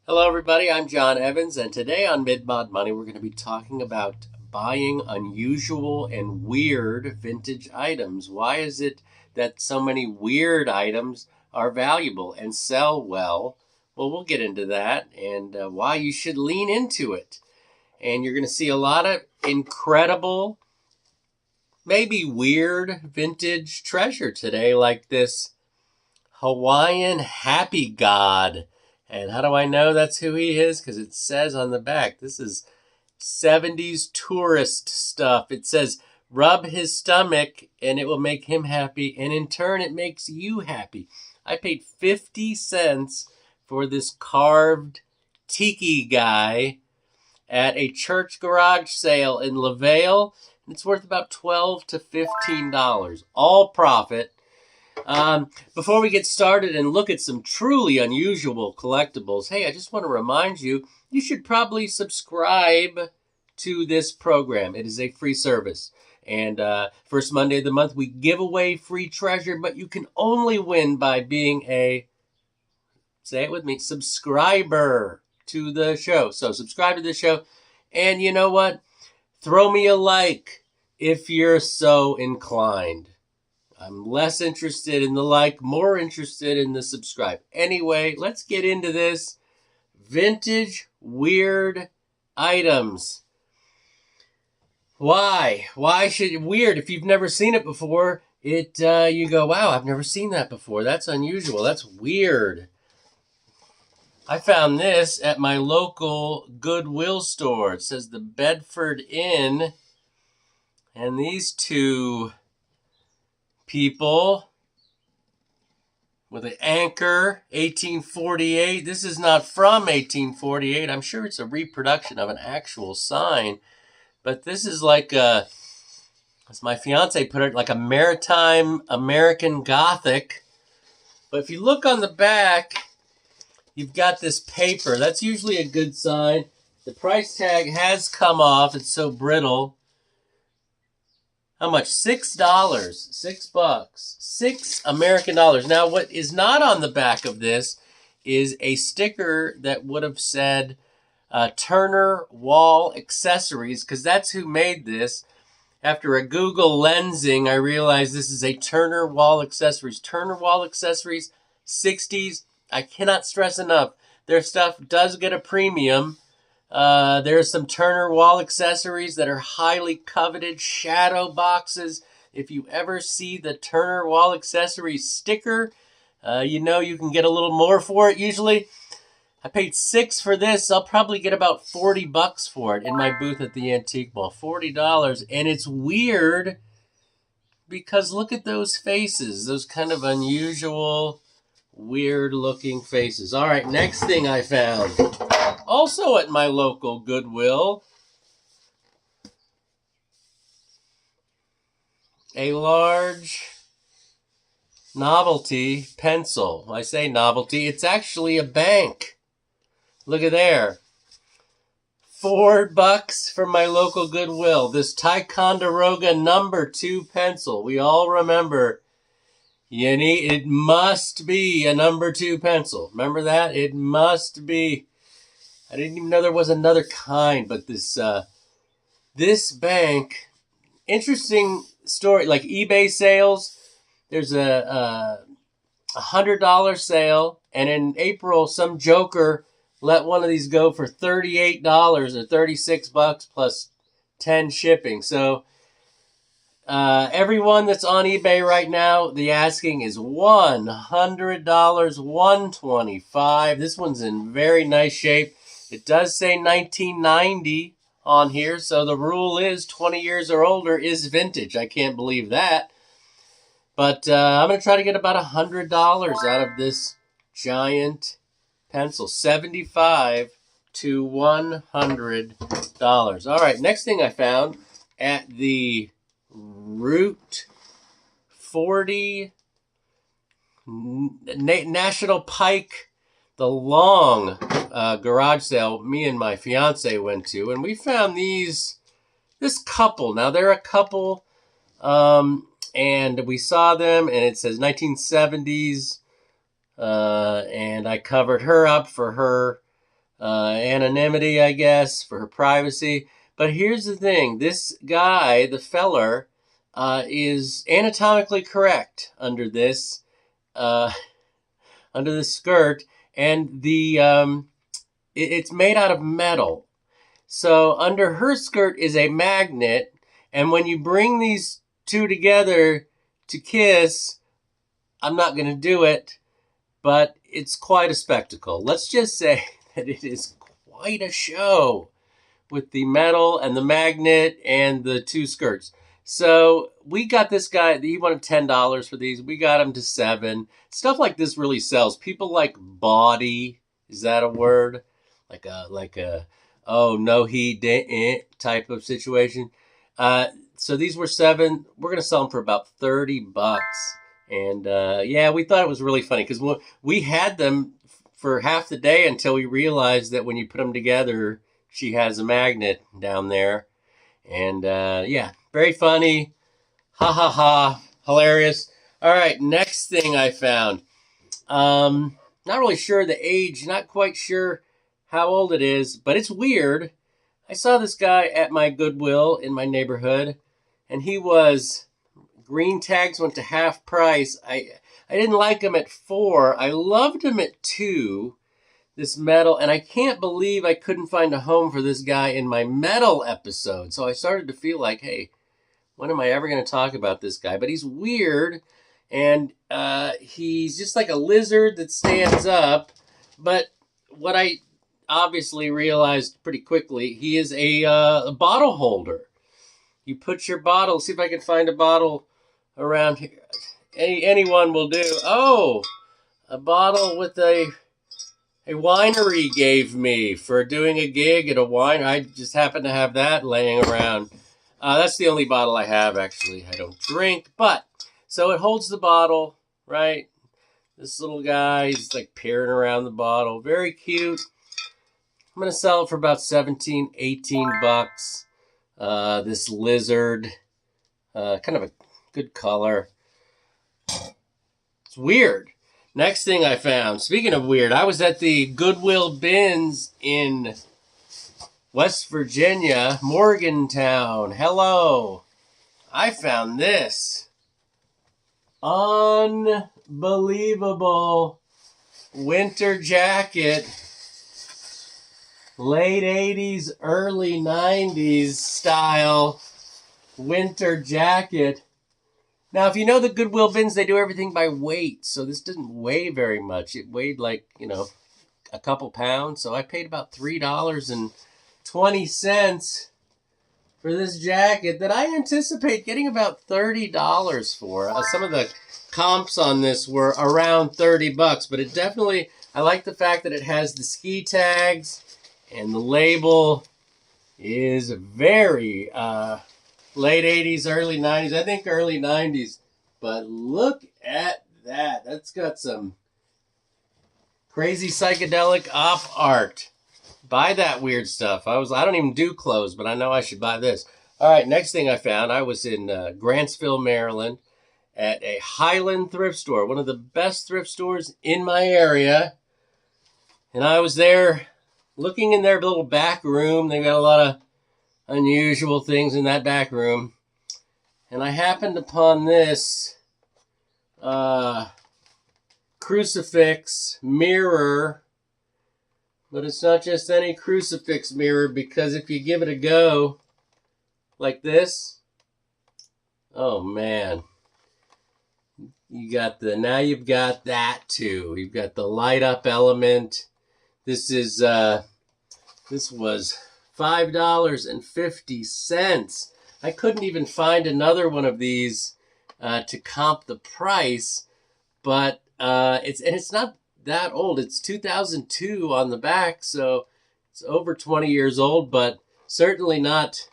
Hello, everybody. I'm John Evans, and today on Mid-Mod Money, we're going to be talking about buying unusual and weird vintage items. Why is it that so many weird items are valuable and sell well? Well, we'll get into that and why you should lean into it. And you're going to see a lot of incredible, maybe weird vintage treasure today, like this Hawaiian Happy God. And how do I know that's who he is? Because it says on the back, this is 70s tourist stuff. It says, rub his stomach and it will make him happy. And in turn, it makes you happy. I paid 50 cents for this carved tiki guy at a church garage sale in LaVale. And it's worth about $12 to $15. All profit. Before we get started and look at some truly unusual collectibles, hey, I just want to remind you, you should probably subscribe to this program. It is a free service. And first Monday of the month, we give away free treasure, but you can only win by being a, say it with me, subscriber to the show. So subscribe to the show. And you know what? Throw me a like if you're so inclined. I'm less interested in the like, more interested in the subscribe. Anyway, let's get into this. Vintage weird items. Why? Why should it weird? If you've never seen it before, you go, wow, I've never seen that before. That's unusual. That's weird. I found this at my local Goodwill store. It says the Bedford Inn. And these two people with an anchor, 1848. This is not from 1848. I'm sure it's a reproduction of an actual sign. But this is like a, as my fiance put it, like a maritime American Gothic. But if you look on the back, you've got this paper. That's usually a good sign. The price tag has come off. It's so brittle. How much? $6. $6. $6 American dollars. Now, what is not on the back of this is a sticker that would have said Turner Wall Accessories, because that's who made this. After a Google lensing, I realized this is a Turner Wall Accessories. Turner Wall Accessories, 60s. I cannot stress enough. Their stuff does get a premium. There's some Turner Wall accessories that are highly coveted, shadow boxes. If you ever see the Turner Wall accessories sticker, you know you can get a little more for it usually. I paid $6 for this. I'll probably get about $40 for it in my booth at the Antique Mall. $40. And it's weird because look at those faces. Those kind of unusual, weird-looking faces. All right, next thing I found. Also at my local Goodwill, a large novelty pencil. I say novelty, it's actually a bank. Look at there. $4 from my local Goodwill. This Ticonderoga number 2 pencil. We all remember it must be a number 2 pencil. Remember that? It must be. I didn't even know there was another kind, but this bank, interesting story, like eBay sales. There's a $100 sale, and in April, some joker let one of these go for $38 or $36 plus 10 shipping. So everyone that's on eBay right now, the asking is $100, $125. This one's in very nice shape. It does say 1990 on here, so the rule is 20 years or older is vintage. I can't believe that. But I'm going to try to get about $100 out of this giant pencil. $75 to $100. All right, next thing I found at the Route 40 National Pike, the long garage sale me and my fiance went to, and we found this couple. Now, they're a couple, and we saw them, and it says 1970s, and I covered her up for her anonymity, I guess, for her privacy. But here's the thing. This guy, the feller, is anatomically correct under this uh, under the skirt, and it's made out of metal. So under her skirt is a magnet, and when you bring these two together to kiss, I'm not going to do it, but it's quite a spectacle. Let's just say that it is quite a show with the metal and the magnet and the two skirts. So we got this guy, he wanted $10 for these. We got him to $7. Stuff like this really sells. People like bawdy. Is that a word? Like a oh no he didn't type of situation. So these were $7. We're gonna sell them for about $30. And yeah, we thought it was really funny because we had them for half the day until we realized that when you put them together, she has a magnet down there. And yeah, very funny. Ha ha ha. Hilarious. All right, next thing I found. Not really sure the age, not quite sure how old it is, but it's weird. I saw this guy at my Goodwill in my neighborhood, and he was, green tags went to half price. I didn't like him at $4. I loved him at $2. This metal, and I can't believe I couldn't find a home for this guy in my metal episode. So I started to feel like, hey, when am I ever going to talk about this guy? But he's weird, and he's just like a lizard that stands up. But what I obviously realized pretty quickly, he is a bottle holder. You put your bottle, see if I can find a bottle around here. Anyone will do. Oh, a bottle with a winery gave me for doing a gig at a wine. I just happen to have that laying around. That's the only bottle I have, actually. I don't drink, but so it holds the bottle, right? This little guy, he's like peering around the bottle. Very cute. I'm going to sell it for about $17, $18. This lizard, kind of a good color. It's weird. Next thing I found, speaking of weird, I was at the Goodwill Bins in West Virginia, Morgantown. Hello. I found this. Unbelievable winter jacket. Late 80s, early 90s style winter jacket. Now, if you know the Goodwill Bins, they do everything by weight. So this didn't weigh very much. It weighed like, a couple pounds. So I paid about $3.20 for this jacket that I anticipate getting about $30 for. Some of the comps on this were around $30, but it definitely, I like the fact that it has the ski tags and the label is very late 80s, early 90s. I think early 90s. But look at that. That's got some crazy psychedelic op art. Buy that weird stuff. I don't even do clothes, but I know I should buy this. All right, next thing I found, I was in Grantsville, Maryland at a Highland thrift store, one of the best thrift stores in my area. And I was there looking in their little back room. They got a lot of unusual things in that back room. And I happened upon this crucifix mirror. But it's not just any crucifix mirror, because if you give it a go like this, oh man, you've got that too. You've got the light up element. This was $5.50. I couldn't even find another one of these to comp the price, but it's not that old. It's 2002 on the back, so it's over 20 years old, but certainly not,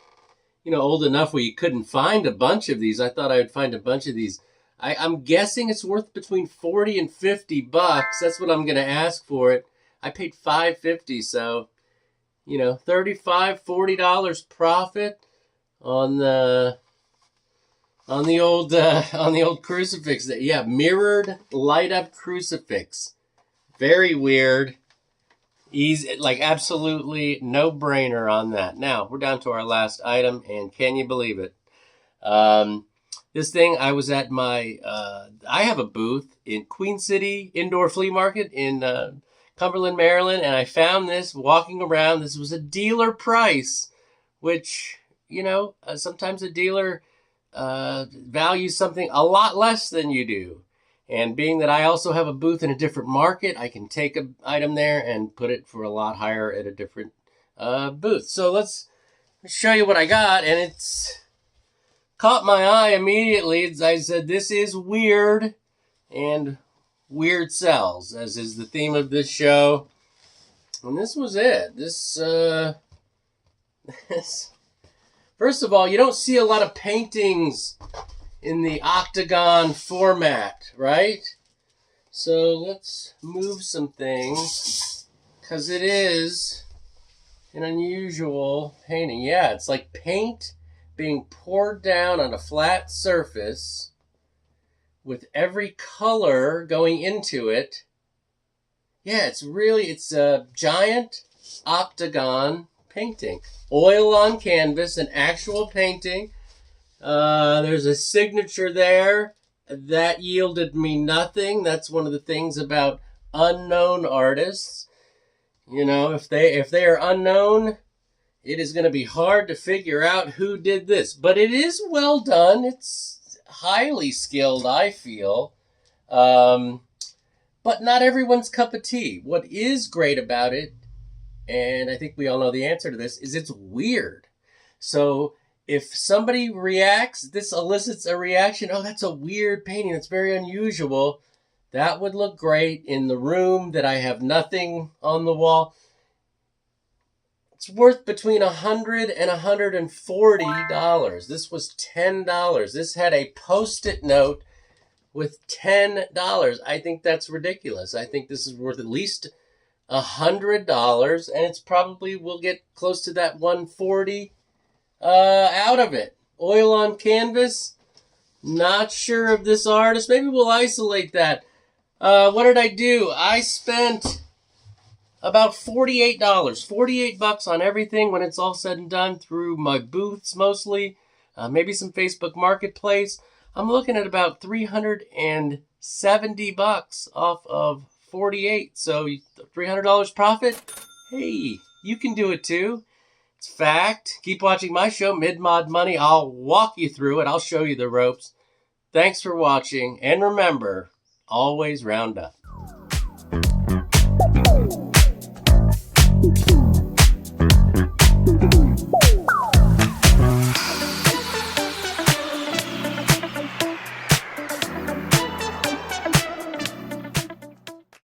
old enough where you couldn't find a bunch of these. I thought I would find a bunch of these. I'm guessing it's worth between $40 and $50. That's what I'm going to ask for it. I paid $5.50, so $35, $40 profit on the old crucifix. Yeah, mirrored light up crucifix. Very weird. Easy, like absolutely no brainer on that. Now we're down to our last item, and can you believe it? This thing, I was at I have a booth in Queen City Indoor Flea Market in Cumberland, Maryland, and I found this walking around. This was a dealer price, which, sometimes a dealer values something a lot less than you do. And being that I also have a booth in a different market, I can take an item there and put it for a lot higher at a different booth. So let's show you what I got, and it's caught my eye immediately. I said, this is weird, and weird sells, as is the theme of this show. And this was it. This first of all, you don't see a lot of paintings in the octagon format, right? So let's move some things, because it is an unusual painting. Yeah, it's like paint being poured down on a flat surface with every color going into it. Yeah, it's a giant octagon painting. Oil on canvas, an actual painting. There's a signature there. That yielded me nothing. That's one of the things about unknown artists. If they are unknown, it is going to be hard to figure out who did this. But it is well done. It's highly skilled, I feel. But not everyone's cup of tea. What is great about it, and I think we all know the answer to this, is it's weird. So if somebody reacts, this elicits a reaction, oh, that's a weird painting, that's very unusual. That would look great in the room that I have nothing on the wall. It's worth between $100 and $140. This was $10. This had a Post-it note with $10. I think that's ridiculous. I think this is worth at least $100, and it's probably will get close to that $140 out of it. Oil on canvas. Not sure of this artist. Maybe we'll isolate that. What did I do? I spent about $48. $48 on everything when it's all said and done, through my booths mostly. Maybe some Facebook Marketplace. I'm looking at about $370 off of 48. So $300 profit. Hey, you can do it too. It's fact. Keep watching my show, Mid-Mod Money. I'll walk you through it. I'll show you the ropes. Thanks for watching. And remember, always round up.